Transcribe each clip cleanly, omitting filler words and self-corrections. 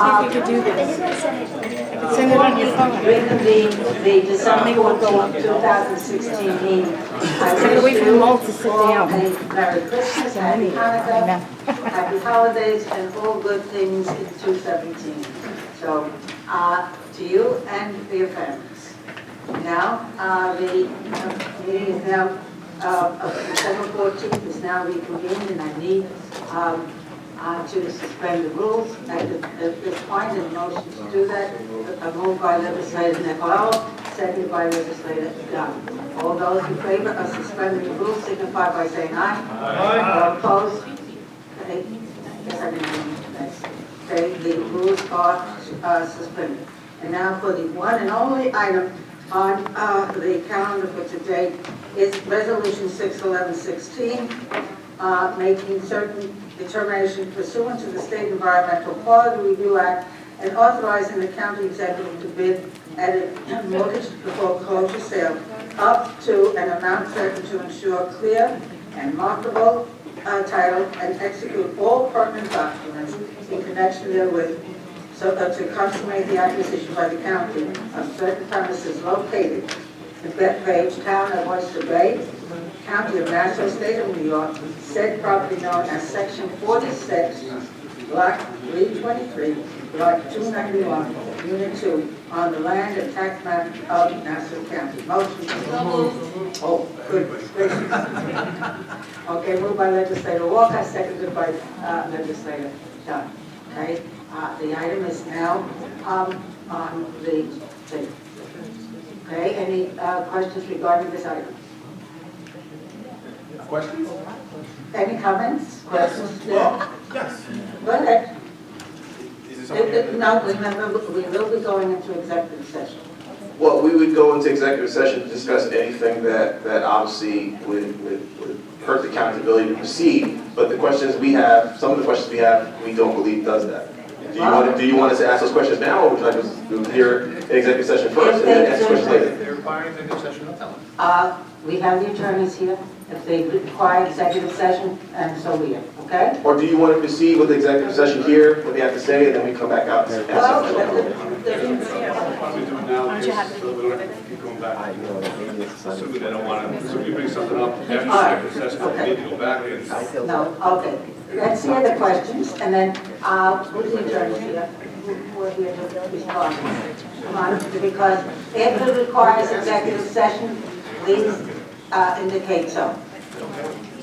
if you could do this. Send it on your phone. During the December 14, 2016 meeting, Take it away from them all to sit down. a Merry Christmas, Happy Hanukkah, Happy Holidays, and all good things in 2017. So, to you and your families. Now, the meeting is now, December 14th is now reconvened, and I need to suspend the rules. At this point, in motion to do that, moved by legislator Nicolau, seconded by legislator Dunn. All those in favor of suspending the rules signify by saying aye. Aye. All opposed? Okay. Yes, I didn't next. Okay, the rules are suspended. And now for the one and only item on the calendar for today is Resolution 61116, making certain determination pursuant to the State Environmental Quality Review Act and authorizing the county executive to bid at a mortgage foreclosure sale up to an amount certain to ensure clear and marketable title and execute all pertinent documents in connection therewith, so to consummate the acquisition by the county of certain premises located in Bethpage, town of Oyster Bay, County of Nassau, State of New York, said property known as Section 46, Block 323, Block 291, Unit 2, on the land and tax map of Nassau County. Motion. Oh, goodness gracious. Okay, moved by legislator Walker, seconded by legislator Dunn. Okay, the item is now on the thing. Okay, any questions regarding this item? Questions? Any comments? Questions? Well, yes. Go ahead. Is there something? No, remember, we will be going into executive session. Well, we would go into executive session to discuss anything that obviously would hurt the county's ability to proceed. But the questions we have, some of the questions we have, we don't believe does that. Do you want us to ask those questions now, or would you like us to hear in executive session first and then ask questions later? They're requiring executive session, don't tell them. We have the attorneys here. If they require executive session, and so we are, okay? Or do you want to proceed with the executive session here, what they have to say, and then we come back out and Well, ask questions? Why don't we do it now? So we don't have to keep going back. Assuming they don't want to, so you bring something up after executive session, we need to go back and. No, okay. Let's hear the questions, and then, who's the attorneys here? Who are here to respond? Come on, because if it requires executive session, please indicate so.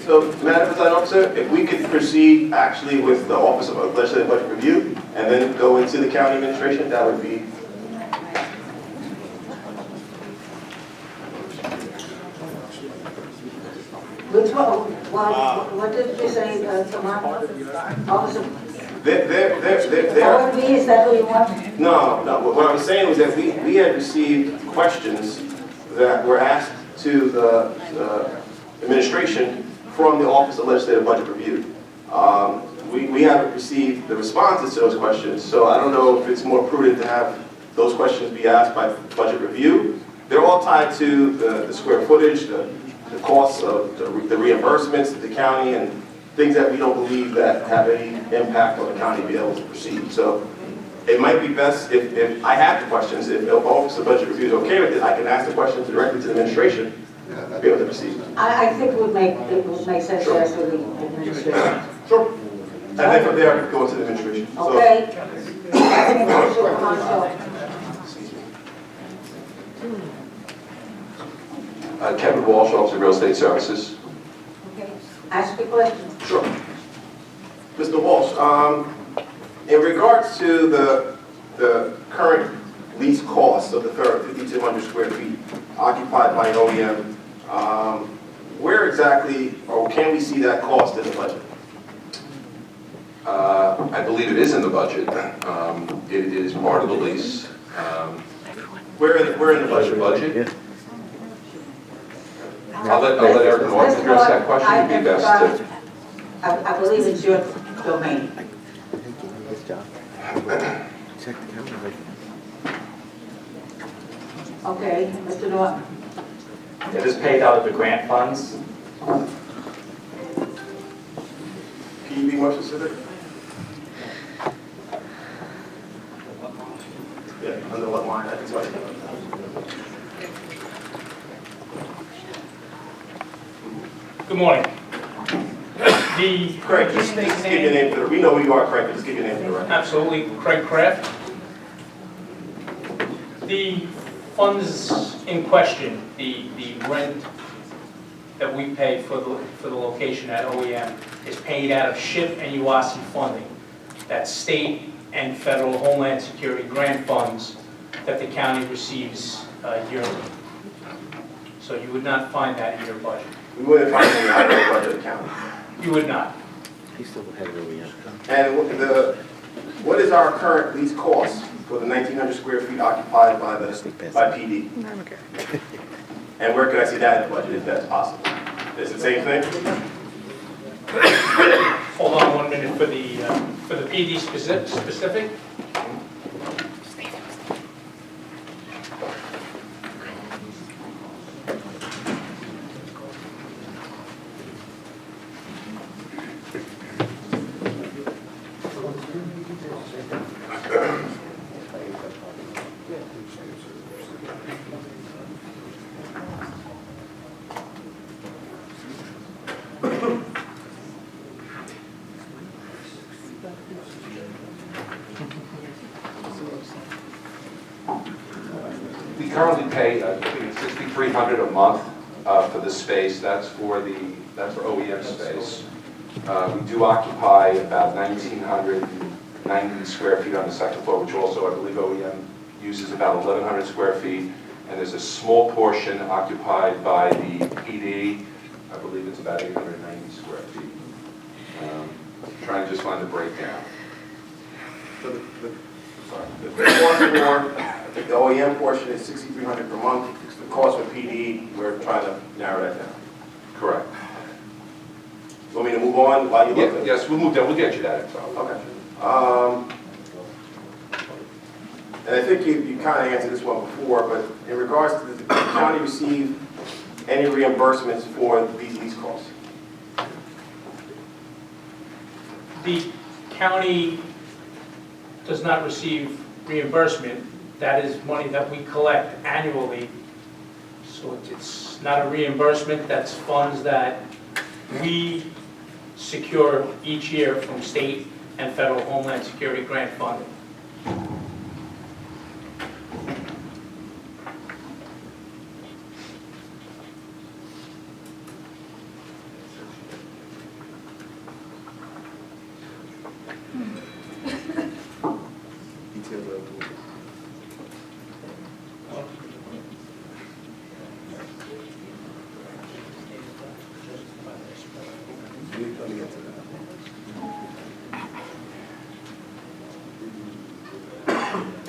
So, Madam Presiding Officer, if we could proceed actually with the Office of Legislative Budget Review, and then go into the county administration, that would be. Which one? What did you say, tomorrow? Officer? They're, OMB, is that who you want? No. What I was saying was that we had received questions that were asked to the administration from the Office of Legislative Budget Review. We haven't received the responses to those questions, so I don't know if it's more prudent to have those questions be asked by Budget Review. They're all tied to the square footage, the costs of the reimbursements to the county, and things that we don't believe that have any impact on the county to be able to proceed. So it might be best if I have the questions, if the Office of Budget Review is okay with it, I can ask the questions directly to the administration to be able to proceed. I think it would make sense to ask the administration. Sure. And then from there, I can go into the administration. Okay. Kevin Walsh, Office of Real Estate Services. Okay. Ask your question. Sure. Mr. Walsh, in regards to the current lease cost of the current 5,200 square feet occupied by OEM, where exactly, or can we see that cost in the budget? I believe it is in the budget. It is part of the lease. Where in the budget? Budget? I'll let Eric North address that question. It'd be best to. I believe it's your domain. Check the camera. Okay, Mr. Norton. It is paid out of the grant funds. Can you be more specific? Good morning. The Craig, just give your name for the, we know who you are, Craig, but just give your name for the record. Absolutely, Craig Kraft. The funds in question, the rent that we pay for the location at OEM is paid out of SHIP and UASI funding. That's state and federal Homeland Security grant funds that the county receives yearly. So you would not find that in your budget. We wouldn't find any out of the budget account. You would not. He's still ahead of OEM. And what is our current lease cost for the 1,900 square feet occupied by PD? And where could I see that in the budget, if that's possible? Is it the same thing? Hold on 1 minute for the PD specific. We currently pay, I think it's $6,300 a month for the space. That's for OEM space. We do occupy about 1,990 square feet on the second floor, which also I believe OEM uses about 1,100 square feet. And there's a small portion occupied by the PD. I believe it's about 890 square feet. Trying to just find the breakdown. So the cost for the OEM portion is $6,300 per month. The cost for PD, we're trying to narrow that down. Correct. Want me to move on while you look at it? Yes, we'll move down. We'll get you that info. Okay. And I think you kind of answered this one before, but in regards to the county receive any reimbursements for these lease costs? The county does not receive reimbursement. That is money that we collect annually. So it's not a reimbursement, that's funds that we secure each year from state and federal Homeland Security grant funding.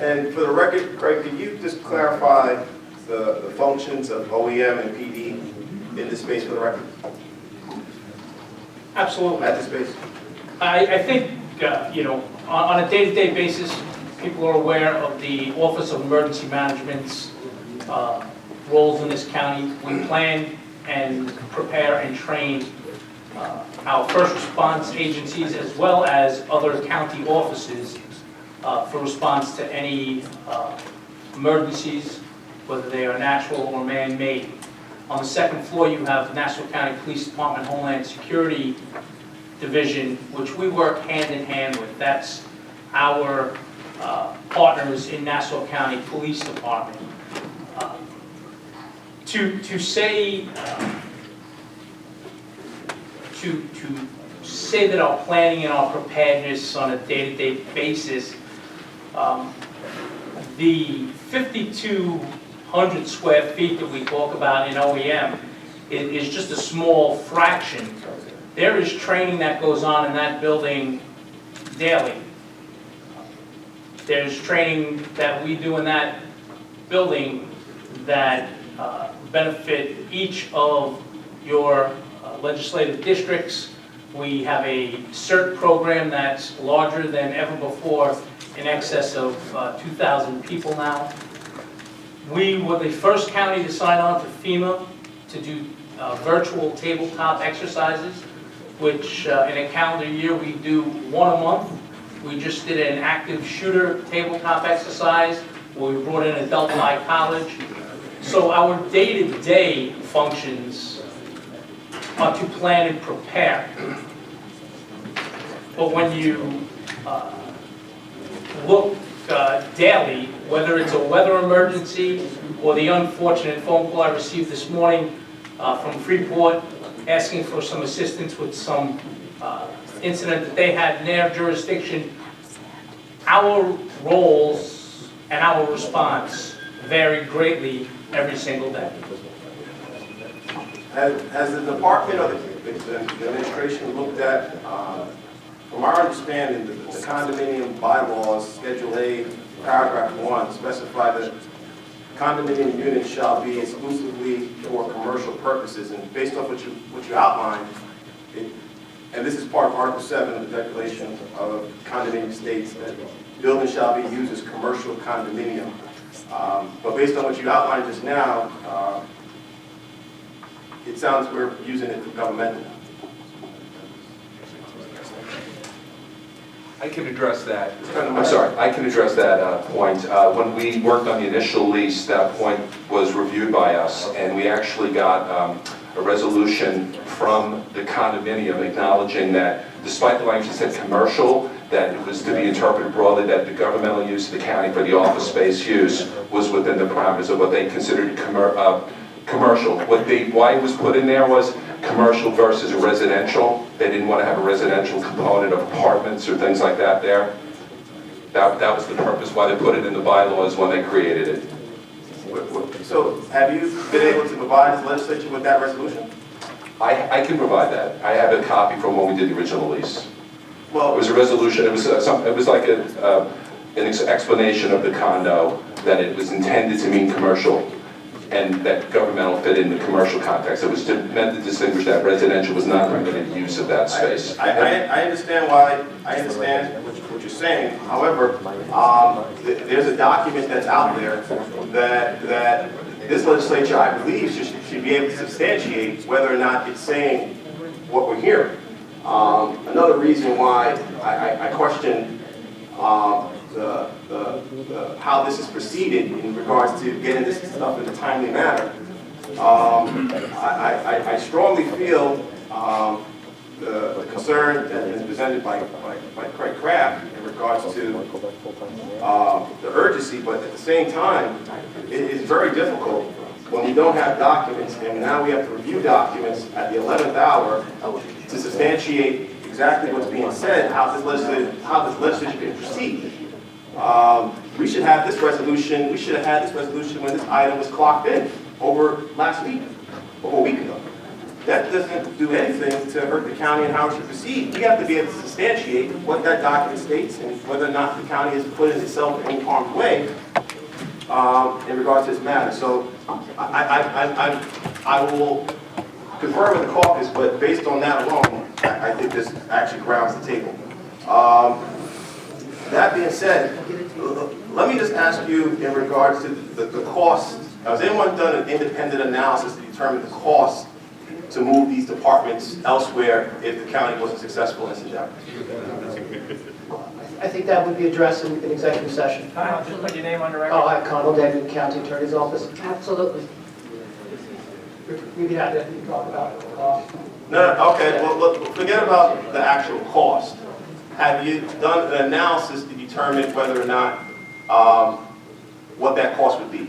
And for the record, Craig, could you just clarify the functions of OEM and PD in this space for the record? Absolutely. At this space? I think, you know, on a day-to-day basis, people are aware of the Office of Emergency Management's roles in this county. We plan and prepare and train our first response agencies as well as other county offices for response to any emergencies, whether they are natural or man-made. On the second floor, you have Nassau County Police Department Homeland Security Division, which we work hand in hand with. That's our partners in Nassau County Police Department. To say that our planning and our preparedness on a day-to-day basis, the 5,200 square feet that we talk about in OEM is just a small fraction. There is training that goes on in that building daily. There's training that we do in that building that benefit each of your legislative districts. We have a CERT program that's larger than ever before, in excess of 2,000 people now. We were the first county to sign on to FEMA to do virtual tabletop exercises, which in a calendar year we do one a month. We just did an active shooter tabletop exercise where we brought in Adult High College. So our day-to-day functions are to plan and prepare. But when you look daily, whether it's a weather emergency or the unfortunate phone call I received this morning from Freeport asking for some assistance with some incident that they had in their jurisdiction, our roles and our response vary greatly every single day. Has the department or the administration looked at, from our understanding, the condominium bylaws, Schedule A, Paragraph 1, specify that condominium units shall be exclusively for commercial purposes, and based off what you outlined, and this is part of Article 7 of the Declaration of Condominium states that buildings shall be used as commercial condominium. But based on what you outlined just now, it sounds we're using it for governmental. I can address that. I'm sorry, I can address that point. When we worked on the initial lease, that point was reviewed by us, and we actually got a resolution from the condominium acknowledging that despite the language that said commercial, that it was to be interpreted broadly that the governmental use of the county for the office space use was within the parameters of what they considered commercial. Why it was put in there was commercial versus residential. They didn't want to have a residential component of apartments or things like that there. That was the purpose why they put it in the bylaws when they created it. So have you been able to provide the legislature with that resolution? I can provide that. I have a copy from when we did the original lease. Well, It was a resolution, it was like an explanation of the condo, that it was intended to mean commercial, and that governmental fit in the commercial context. It was meant to distinguish that residential was not permitted use of that space. I understand what you're saying. However, there's a document that's out there that this legislature, I believe, should be able to substantiate whether or not it's saying what we're hearing. Another reason why I question how this is proceeded in regards to getting this stuff in a timely manner. I strongly feel the concern that is presented by Craig Kraft in regards to the urgency, but at the same time, it is very difficult when we don't have documents, and now we have to review documents at the 11th hour to substantiate exactly what's being said, how this legislation can proceed. We should have this resolution, we should have had this resolution when this item was clocked in over last week, over a week ago. That doesn't do anything to hurt the county and how it should proceed. We have to be able to substantiate what that document states and whether or not the county is putting itself in any harm's way in regards to this matter. So I will confirm with the caucus, but based on that alone, I think this actually grounds the table. That being said, let me just ask you in regards to the cost. Has anyone done an independent analysis to determine the cost to move these departments elsewhere if the county wasn't successful in this endeavor? I think that would be addressed in executive session. Just put your name on the record. Oh, hi, Conal David, County Attorney's Office. Absolutely. We'd be happy to talk about it. No, okay, well, forget about the actual cost. Have you done an analysis to determine whether or not what that cost would be?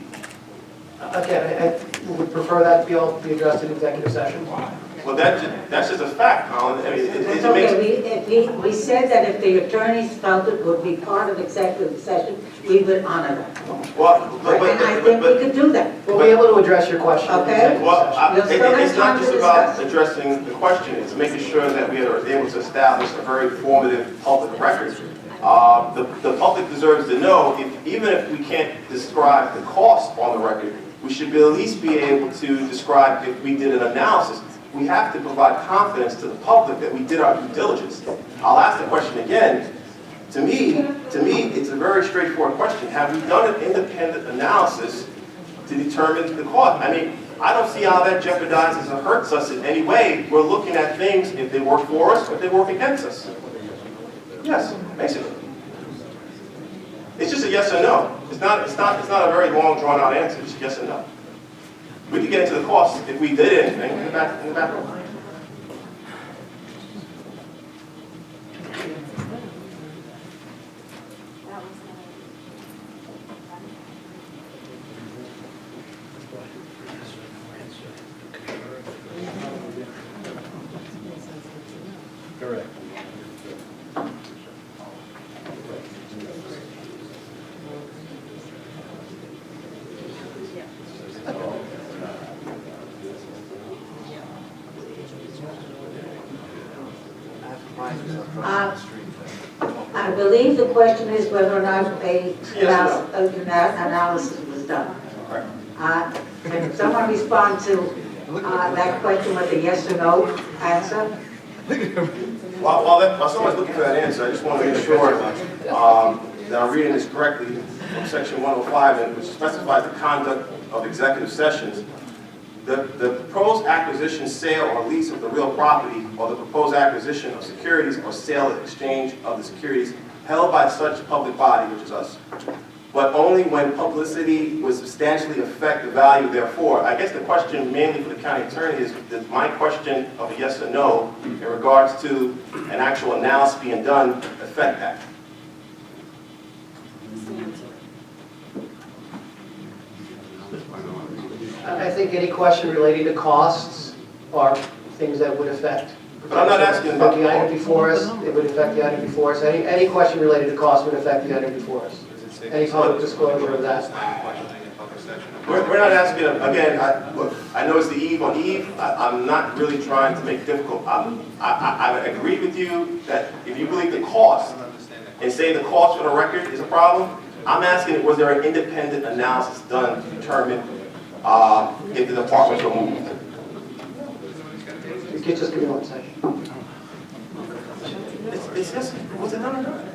Again, I would prefer that be addressed in executive session. Well, that's just a fact, Colin. I mean, That's okay. We said that if the attorneys felt it would be part of executive session, we would honor that. Well, And I think we could do that. We'll be able to address your question in Okay. executive well, session. You'll still have it's not time just to about discuss. addressing the question. It's making sure that we are able to establish a very formative public record. The public deserves to know, even if we can't describe the cost on the record, we should at least be able to describe if we did an analysis. We have to provide confidence to the public that we did our due diligence. I'll ask the question again. To me, it's a very straightforward question. Have we done an independent analysis to determine the cost? I mean, I don't see how that jeopardizes or hurts us in any way. We're looking at things if they work for us or if they work against us. Yes, basically. It's just a yes or no. It's not a very long, drawn-out answer. It's yes or no. We could get into the cost if we did anything in the back room. I believe the question is whether or not analysis was done. Can someone respond to that question with a yes or no answer? While someone's looking for that answer, I just want to make sure that I'm reading this correctly from section 105, which specifies the conduct of executive sessions. The proposed acquisition, sale, or lease of the real property, or the proposed acquisition of securities or sale or exchange of the securities held by such public body, which is us, but only when publicity would substantially affect the value therefore. I guess the question mainly for the county attorney is my question of a yes or no in regards to an actual analysis being done affect that? I think any question relating to costs are things that would affect. But I'm not asking about the item before us. It would affect the item before us. Any question related to costs would affect the item before us. Any public disclosure of that. We're not asking, again, look, I know it's the eve on eve. I'm not really trying to make it difficult. I agree with you that if you believe the cost and say the cost for the record is a problem, I'm asking, was there an independent analysis done to determine if the departments were moved? You can just give me 1 second. It's just, was it done or not?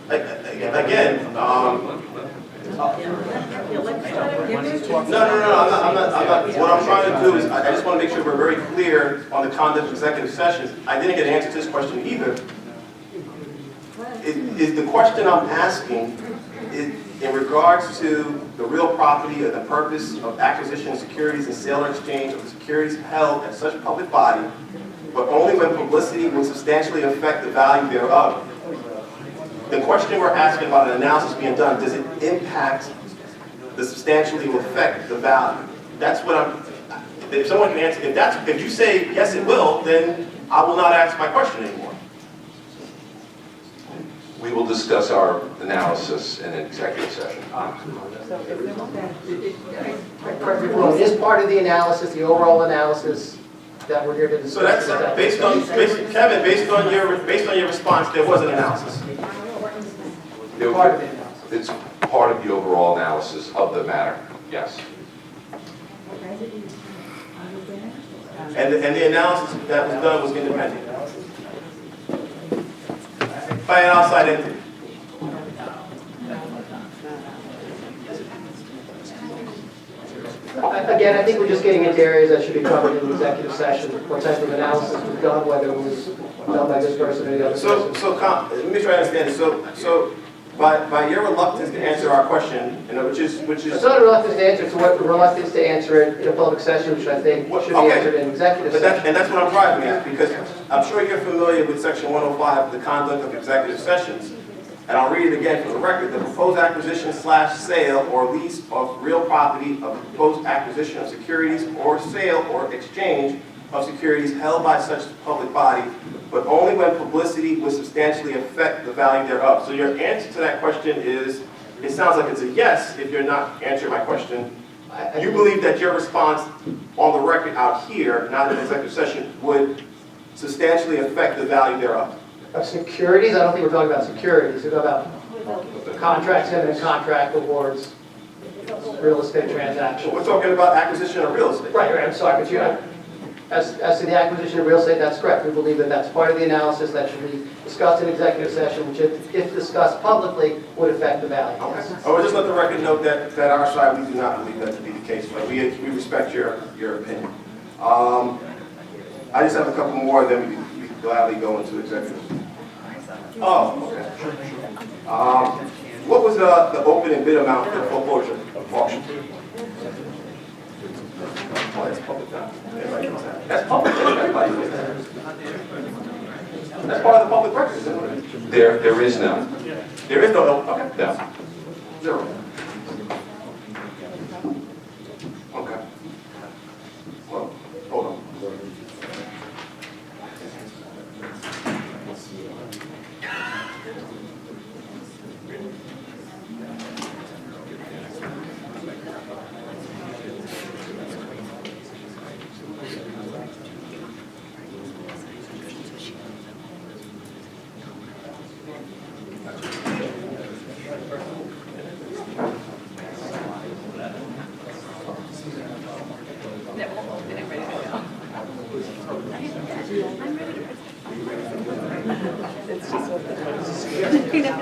Again, no, I'm not, what I'm trying to do is, I just want to make sure we're very clear on the conduct of executive sessions. I didn't get an answer to this question either. Is the question I'm asking is in regards to the real property or the purpose of acquisition of securities and sale or exchange of the securities held at such public body, but only when publicity would substantially affect the value thereof. The question we're asking about an analysis being done, does it impact the substantially will affect the value? That's what I'm, if someone can answer, if you say yes it will, then I will not ask my question anymore. We will discuss our analysis in an executive session. It is part of the analysis, the overall analysis that we're here to discuss. So that's Kevin, based on your response, there was an analysis. It's part of the overall analysis of the matter, yes. And the analysis that was done was independent. By an outside entity. Again, I think we're just getting into areas that should be covered in the executive session. What type of analysis was done, whether it was done by this person or the other person. Let me try to understand this. So by your reluctance to answer our question, which is it's not a reluctance to answer. It's what reluctance to answer it in a public session, which I think should be answered in executive session. And that's what I'm driving at, because I'm sure you're familiar with section 105, the conduct of executive sessions. And I'll read it again for the record. The proposed acquisition / sale or lease of real property of the proposed acquisition of securities or sale or exchange of securities held by such public body, but only when publicity would substantially affect the value thereof. So your answer to that question is, it sounds like it's a yes if you're not answering my question. You believe that your response on the record out here, not in the executive session, would substantially affect the value thereof. Of securities? I don't think we're talking about securities. We're talking about contracts, eminent contract awards, real estate transactions. We're talking about acquisition of real estate. Right, I'm sorry, but as to the acquisition of real estate, that's correct. We believe that that's part of the analysis that should be discussed in executive session, which if discussed publicly, would affect the value. Okay. I would just let the record note that our side, we do not believe that to be the case, but we respect your opinion. I just have a couple more, then we can gladly go into executive. Oh, okay. What was the opening bid amount for the foreclosure auction? Oh, that's public. Everybody knows that. That's public. Everybody knows that. That's part of the public record, isn't it? There is none. There is no, okay. No. Zero. Okay. Well, hold on.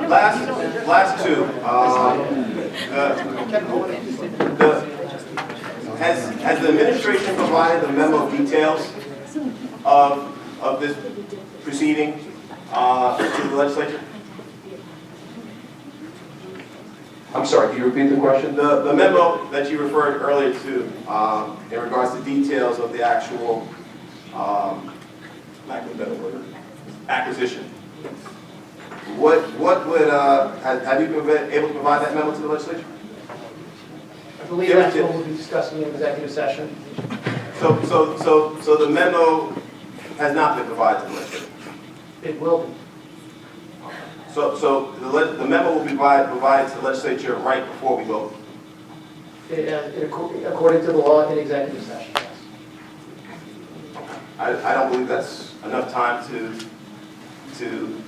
Last two. Has the administration provided the memo details of this proceeding to the legislature? I'm sorry, can you repeat the question? The memo that you referred earlier to in regards to details of the actual lack of a better word, acquisition. What would have you been able to provide that memo to the legislature? I believe that's what we'll be discussing in executive session. So the memo has not been provided to the legislature. It will be. So the memo will be provided to the legislature right before we vote. According to the law in executive session, yes. I don't believe that's enough time to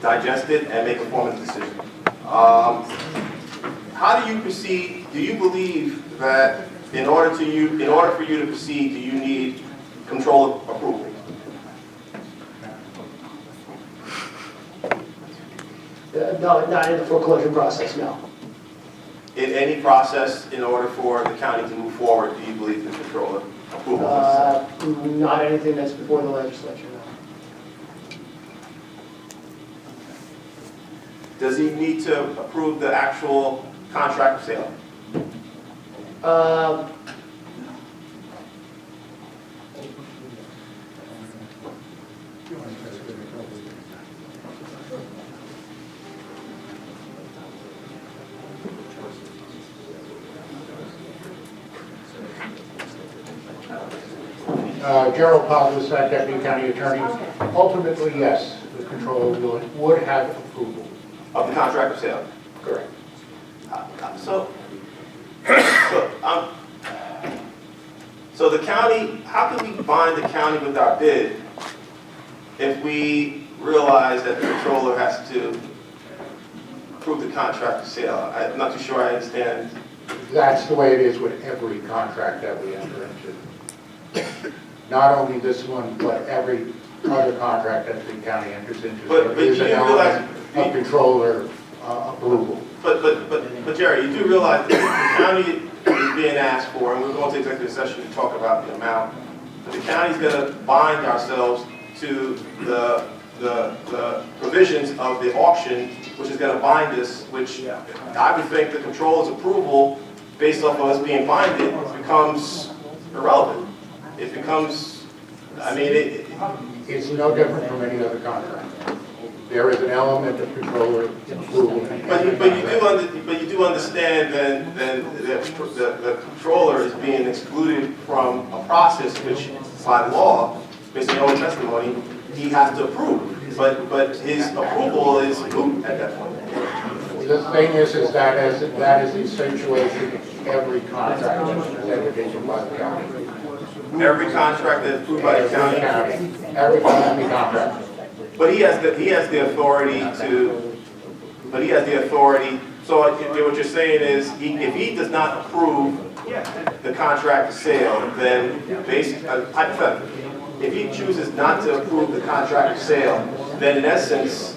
digest it and make a formal decision. How do you proceed? Do you believe that in order for you to proceed, do you need control approval? No, not in the foreclosure process, no. In any process, in order for the county to move forward, do you believe the control approval? Not anything that's before the legislature, no. Does he need to approve the actual contract of sale? Gerald Pavlis, Deputy County Attorney. Ultimately, yes, the controller would have approval. Of the contract of sale? Correct. So the county, how can we bind the county with our bid if we realize that the controller has to approve the contract of sale? I'm not too sure I understand. That's the way it is with every contract that we enter into. Not only this one, but every other contract that the county enters into. But There is you an realize, element of controller approval. but Jerry, you do realize that the county is being asked for, and we're going to executive session to talk about the amount, but the county's going to bind ourselves to the provisions of the auction, which is going to bind us, which I would think the controller's approval, based off of us being binded, becomes irrelevant. It becomes, I mean, It's no different from any other contract. There is an element of controller approval. But you do understand then the controller is being excluded from a process which, by law, based on your own testimony, he has to approve. But his approval is moot at that point. The thing is that is the situation every contract that is entered into by the county. Every contract that's approved by the county. Every contract. But he has the authority to. But he has the authority. So what you're saying is, if he does not approve the contract of sale, then basically, hypothetically, if he chooses not to approve the contract of sale, then in essence,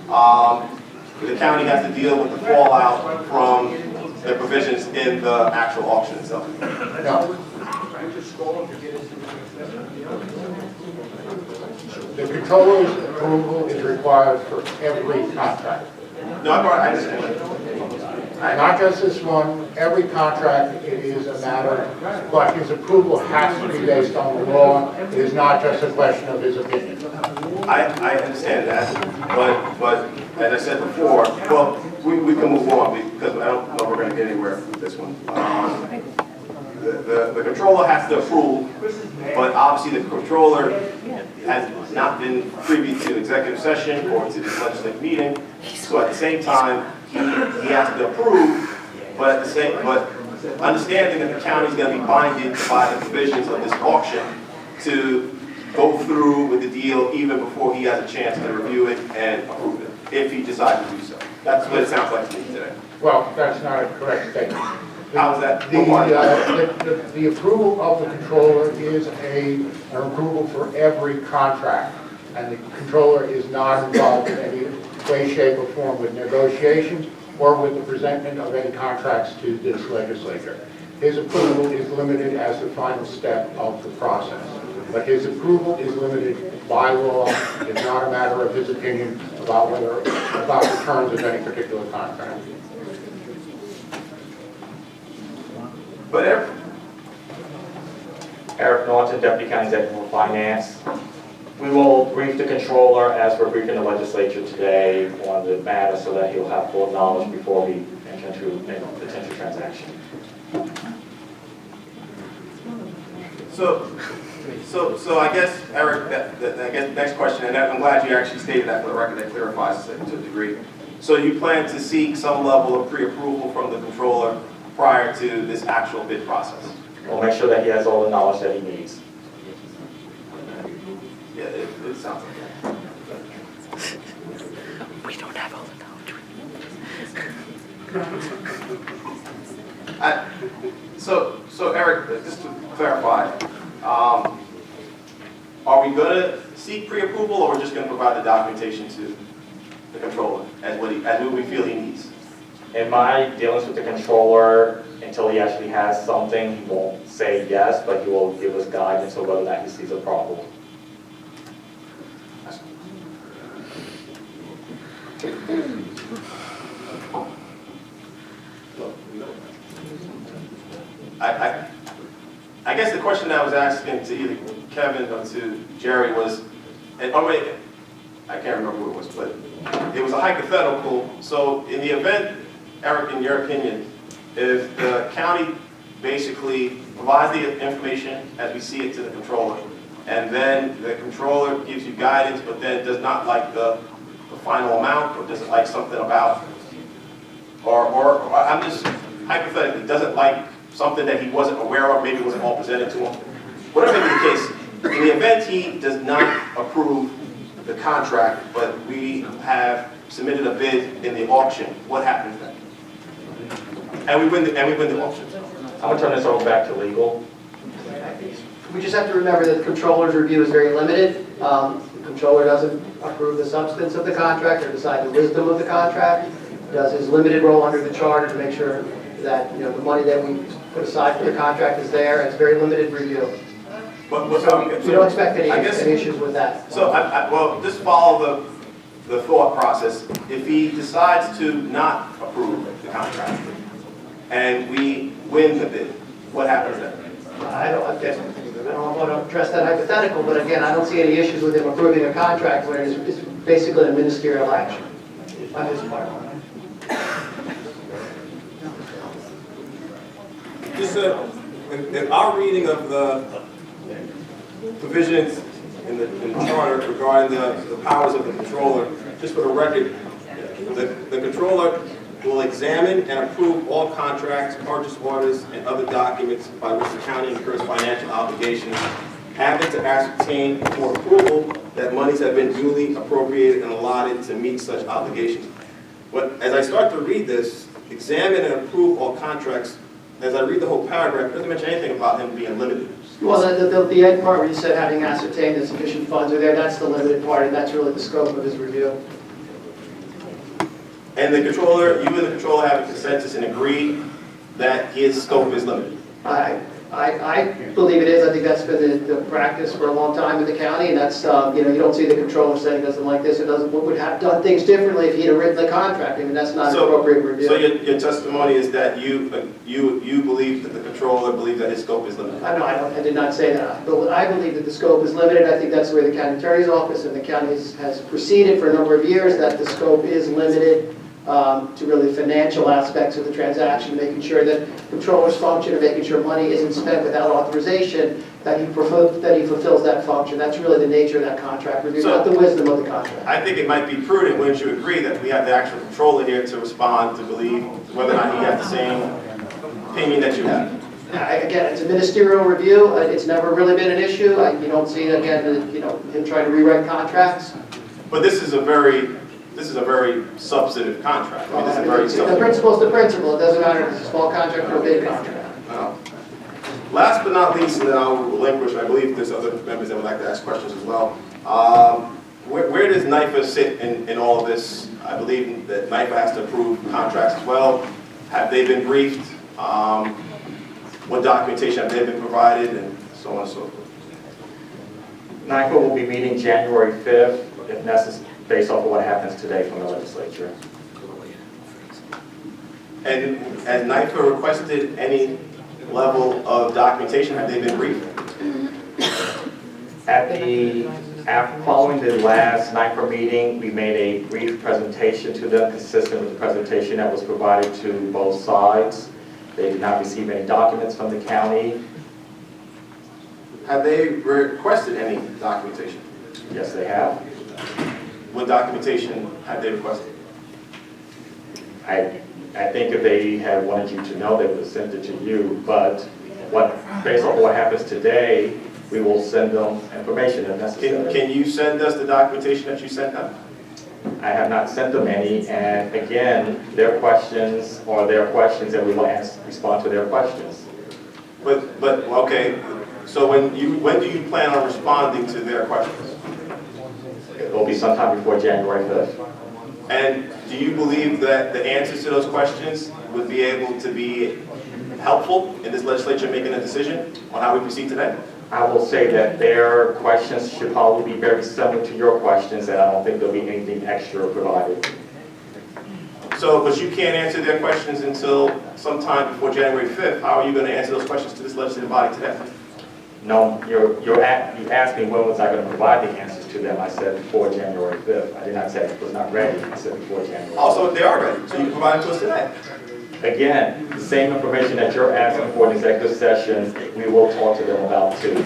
the county has to deal with the fallout from the provisions in the actual auction itself. No. The controller's approval is required for every contract. No, I understand. Not just this one, every contract, it is a matter, but his approval has to be based on the law. It is not just a question of his opinion. I understand that, but as I said before, well, we can move on because I don't know if we're going to get anywhere with this one. The controller has to approve, but obviously the controller has not been privy to executive session or to this legislative meeting. So at the same time, he has to approve, but understanding that the county is going to be binded by the provisions of this auction to go through with the deal even before he has a chance to review it and approve it, if he decides to do so. That's what it sounds like to me today. Well, that's not a correct statement. How is that? The approval of the controller is an approval for every contract. and the controller is not involved in any way, shape, or form with negotiations or with the presentment of any contracts to this legislature. His approval is limited as the final step of the process. But his approval is limited by law. It's not a matter of his opinion about the terms of any particular contract. But Eric Norton, Deputy County Executive for Finance. We will brief the controller as we're briefing the legislature today on the matter so that he'll have full knowledge before we enter into a potential transaction. So I guess, Eric, I guess the next question, and I'm glad you actually stated that for the record, that clarifies it to a degree. So you plan to seek some level of pre-approval from the controller prior to this actual bid process? We'll make sure that he has all the knowledge that he needs. Yeah, it sounds like that. We don't have all the knowledge. So Eric, just to clarify, are we going to seek pre-approval, or we're just going to provide the documentation to the controller as what we feel he needs? In my dealings with the controller, until he actually has something, he won't say yes, but he will give us guidance on whether or not he sees a problem. I guess the question I was asking to either Kevin or to Jerry was, I can't remember who it was, but it was a hypothetical. So in the event, Eric, in your opinion, if the county basically provides the information as we see it to the controller, and then the controller gives you guidance, but then does not like the final amount, or doesn't like something about, or I'm just hypothetically, doesn't like something that he wasn't aware of, maybe it wasn't all presented to him. Whatever may be the case, in the event he does not approve the contract, but we have submitted a bid in the auction, what happens then? And we win the auction. I'm going to turn this over back to legal. We just have to remember that the controller's review is very limited. The controller doesn't approve the substance of the contract or decide the wisdom of the contract. He does his limited role under the charter to make sure that the money that we put aside for the contract is there, and it's very limited review. But So we don't expect any issues with that. So, well, just follow the thought process. If he decides to not approve the contract, and we win the bid, what happens then? I don't want to address that hypothetical, but again, I don't see any issues with him approving a contract where it's basically a ministerial action on his part. Just in our reading of the provisions in the charter regarding the powers of the controller, just for the record, the controller will examine and approve all contracts, purchase orders, and other documents by which the county incurs financial obligations, having to ascertain for approval that monies have been duly appropriated and allotted to meet such obligations. But as I start to read this, examine and approve all contracts, as I read the whole paragraph, it doesn't mention anything about him being limited. Well, the end part where you said having ascertained that sufficient funds are there, that's the limited part, and that's really the scope of his review. And the controller, you and the controller have a consensus and agree that his scope is limited. I believe it is. I think that's been the practice for a long time in the county, and that's, you don't see the controller saying he doesn't like this or would have done things differently if he'd have written the contract. I mean, that's not an appropriate review. So your testimony is that you believe that the controller believes that his scope is limited? I did not say that. But I believe that the scope is limited. I think that's the way the county attorney's office and the county has proceeded for a number of years, that the scope is limited to really financial aspects of the transaction, making sure that controller's function of making sure money isn't spent without authorization, that he fulfills that function. That's really the nature of that contract review, not the wisdom of the contract. I think it might be prudent, wouldn't you agree, that we have the actual controller here to respond, to believe whether or not he has the same opinion that you have? Again, it's a ministerial review. It's never really been an issue. You don't see, again, him trying to rewrite contracts. But this is a very substantive contract. I mean, this is a very The substantive. principle's the principle. It doesn't matter if it's a small contract or a big contract. Last but not least, and then I'll relinquish, I believe there's other members that would like to ask questions as well. where does NYFA sit in all of this? I believe that NYFA has to approve contracts as well. Have they been briefed? What documentation have they been provided, and so on and so forth? NYFA will be meeting January 5th, if necessary, based off of what happens today from the legislature. And has NYFA requested any level of documentation? Have they been briefed? Following the last NYFA meeting, we made a brief presentation to them consistent with the presentation that was provided to both sides. They did not receive any documents from the county. Have they requested any documentation? Yes, they have. What documentation have they requested? I think if they had wanted you to know, they would have sent it to you, but based on what happens today, we will send them information if necessary. Can you send us the documentation that you sent them? I have not sent them any, and again, their questions are their questions, and we will respond to their questions. But okay, so when do you plan on responding to their questions? It will be sometime before January 5th. And do you believe that the answers to those questions would be able to be helpful in this legislature making a decision on how we proceed today? I will say that their questions should probably be very similar to your questions, and I don't think there'll be anything extra provided. So, but you can't answer their questions until sometime before January 5th. How are you going to answer those questions to this legislative body today? No, you asked me when was I going to provide the answers to them. I said before January 5th. I did not say it was not ready. I said before January. Also, they are ready, so you can provide them to us today. Again, the same information that you're asking for in executive session, we will talk to them about too.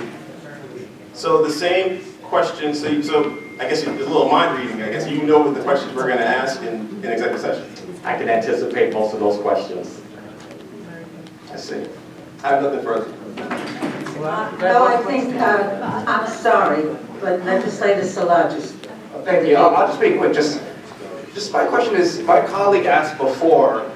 So the same questions, so I guess it's a little mind reading. I guess you know what the questions we're going to ask in executive session. I can anticipate most of those questions. I see. I have nothing further. No, I think, I'm sorry, but Legislator Salagis. Thank you. I'll just be quick. Just my question is, my colleague asked before,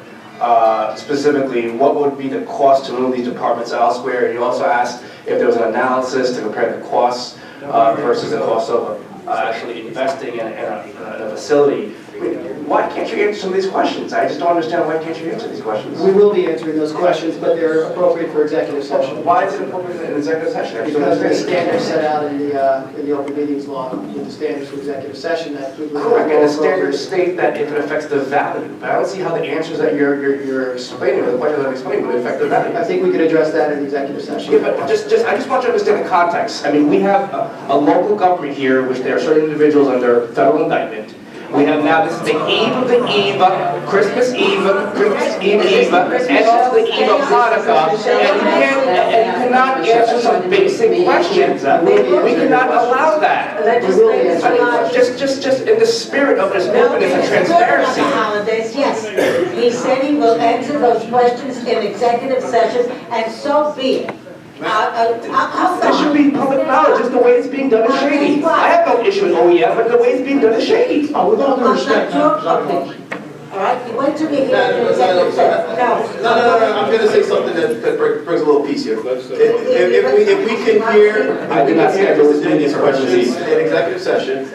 specifically, what would be the cost to move these departments elsewhere? And you also asked if there was an analysis to compare the costs versus the cost of actually investing in a facility. I mean, why can't you answer some of these questions? I just don't understand why can't you answer these questions? We will be answering those questions, but they're appropriate for executive session. Why is it appropriate in executive session? Because the standards set out in the open meetings law, with the standards for executive session, that we Correct, and the standards state that if it affects the value. But I don't see how the answers that you're explaining, or the questions I'm explaining, would affect the value. I think we could address that in the executive session. Yeah, but I just want you to understand the context. I mean, we have a local government here, which there are certain individuals under federal indictment. We have now, this is the eve of the Eva, Christmas Eve, and also the Eve of Hanukkah, and you cannot answer some basic questions. We cannot allow that. Just in the spirit of this openness and transparency. Holidays, yes. He said he will answer those questions in executive session, and so be it. It should be public knowledge, just the way it's being done is shady. I have no issue with OEM, but the way it's being done is shady. With all due respect, all right, you went to be here in executive session. No, I'm going to say something that brings a little peace here. If we can hear, I did not say these questions in executive session,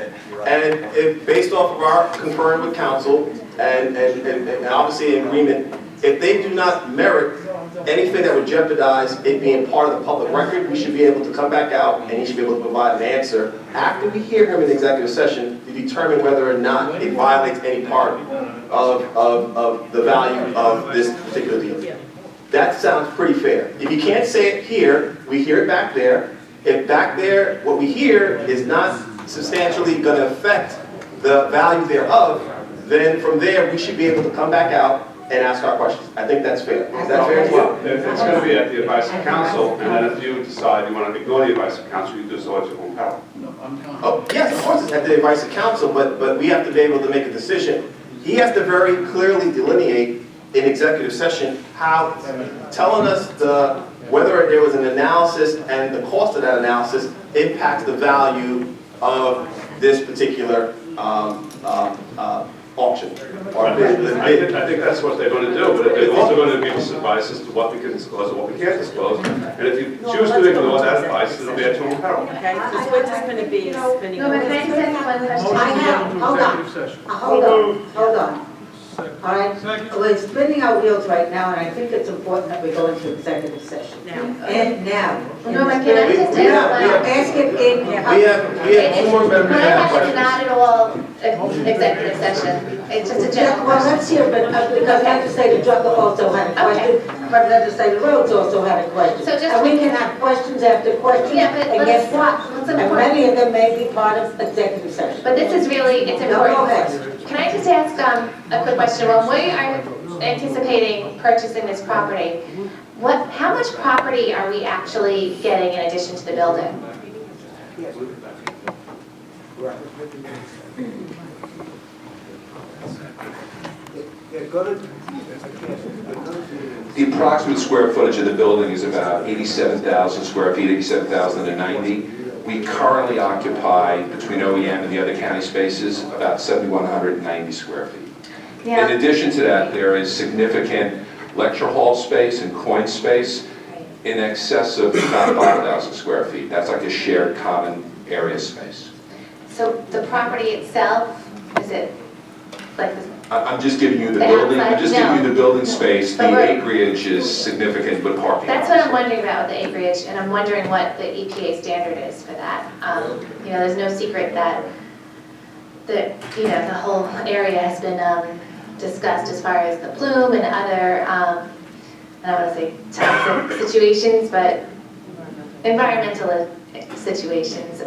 and if based off of our concurring with council, and obviously in agreement, if they do not merit anything that would jeopardize it being part of the public record, we should be able to come back out and he should be able to provide an answer after we hear him in executive session to determine whether or not it violates any part of the value of this particular deal. That sounds pretty fair. If you can't say it here, we hear it back there. If back there, what we hear is not substantially going to affect the value thereof, then from there we should be able to come back out and ask our questions. I think that's fair. Is that fair as well? If it's going to be at the advice of council, and then if you decide you want to ignore the advice of council, you do so at your own power. Oh, yes, of course it's at the advice of council, but we have to be able to make a decision. He has to very clearly delineate in executive session how, telling us whether there was an analysis and the cost of that analysis impacts the value of this particular auction. Our bid, the bid. I think that's what they're going to do, but they're also going to give us advice as to what we can disclose and what we can't disclose. And if you choose to ignore that advice, it'll be at your own peril. Okay, because we're just going to be spinning. No, but can I just ask one question? I have, hold on. All right, we're spinning our wheels right now, and I think it's important that we go into executive session. And now. No, but can I just Ask it in. We have 2 more members that have questions. Not at all executive session. It's just a general Well, question. let's hear, but because Legislator Drucker also had a question, but Legislator Rhodes also had a question. So just- And we can have questions after questions, Yeah, but and guess what? let's And import- many of them may be part of executive session. But this is really, it's No, important. go ahead. Can I just ask a quick question? When we are anticipating purchasing this property, how much property are we actually getting in addition to the building? The approximate square footage of the building is about 87,000 square feet, 87,090. We currently occupy, between OEM and the other county spaces, about 7,190 square feet. In addition to that, there is significant lecture hall space and coin space in excess of about 5,000 square feet. That's like a shared common area space. So the property itself, is it like this? I'm just giving you the The building, I'm outside, just no. giving you the building space. But The we're- acreage is significant with parking. That's what I'm wondering about with the acreage, and I'm wondering what the EPA standard is for that. You know, there's no secret that the whole area has been discussed as far as the plume and other, I don't want to say toxic situations, but environmental situations.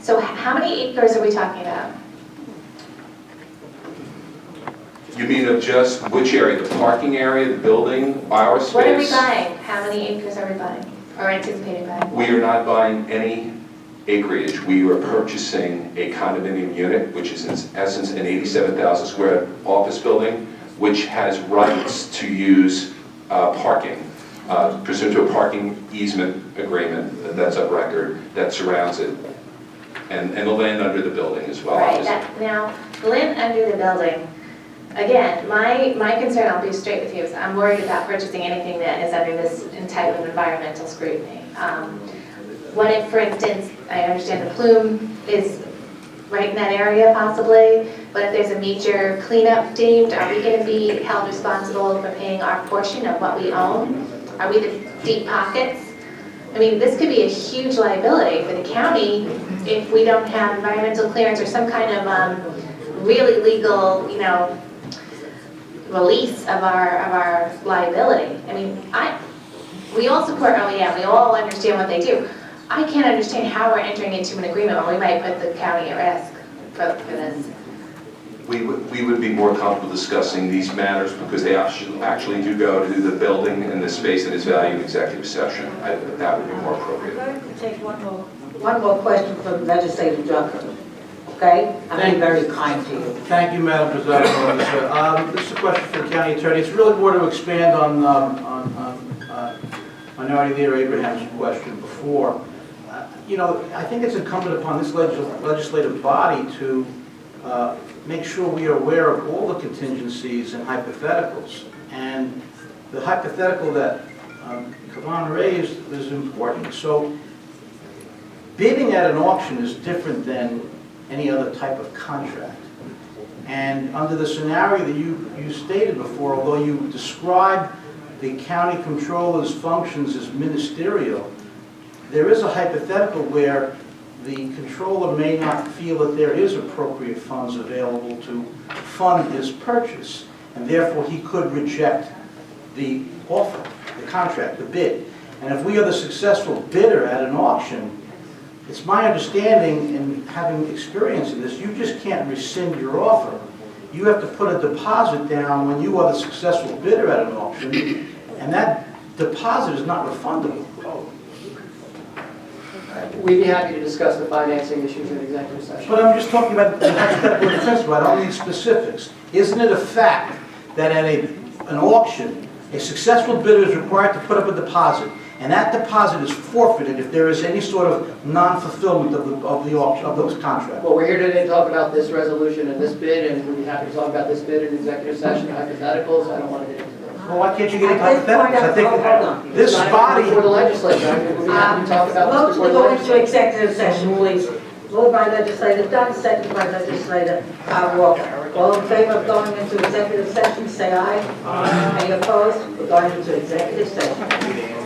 So how many acres are we talking about? You mean of just which area? The parking area, the building, our space? What are we buying? How many acres are we buying, or anticipating buying? We are not buying any acreage. We are purchasing a condominium unit, which is in essence an 87,000 square office building, which has rights to use parking, pursuant to a parking easement agreement that's of record that surrounds it, and the land under the building as well. Right, now, the land under the building, again, my concern, I'll be straight with you, is I'm worried about purchasing anything that is under this type of environmental scrutiny. What if, for instance, I understand the plume is right in that area possibly, but if there's a major cleanup deemed, are we going to be held responsible for paying our portion of what we own? Are we the deep pockets? I mean, this could be a huge liability for the county if we don't have environmental clearance or some kind of really legal, release of our liability. I mean, we all support OEM, we all understand what they do. I can't understand how we're entering into an agreement when we might put the county at risk for this. We would be more comfortable discussing these matters because they actually do go to the building and the space that is valued in executive session. That would be more appropriate. I'm going to take one more question from Legislator Drucker. Okay? I'm being very kind to you. Thank you, Madam President. This is a question for the county attorney. It's really more to expand on Minority Leader Abraham's question before. I think it's incumbent upon this legislative body to make sure we are aware of all the contingencies and hypotheticals. And the hypothetical that Kavan raised is important. So bidding at an auction is different than any other type of contract. And under the scenario that you stated before, although you described the county controller's functions as ministerial, there is a hypothetical where the controller may not feel that there is appropriate funds available to fund his purchase, and therefore he could reject the offer, the contract, the bid. And if we are the successful bidder at an auction, it's my understanding, and having experience in this, you just can't rescind your offer. You have to put a deposit down when you are the successful bidder at an auction, and that deposit is not refundable. We'd be happy to discuss the financing issues in executive session. But I'm just talking about the hypothetical in principle. I don't need specifics. Isn't it a fact that at an auction, a successful bidder is required to put up a deposit, And that deposit is forfeited if there is any sort of non-fulfillment of those contracts. Well, we're here today to talk about this resolution and this bid, and we'd be happy to talk about this bid in executive session, hypotheticals. I don't want to get into those. Well, why can't you get into At this point, hypotheticals? I think hold on. this It's not body, before the legislature. I mean, we'd be happy to talk about Vote this to before the go into legislature. executive session, please. Moved by legislator Dunn, seconded by legislator Walker. All in favor of going into executive session, say aye. Aye. Any opposed? We're going into executive session.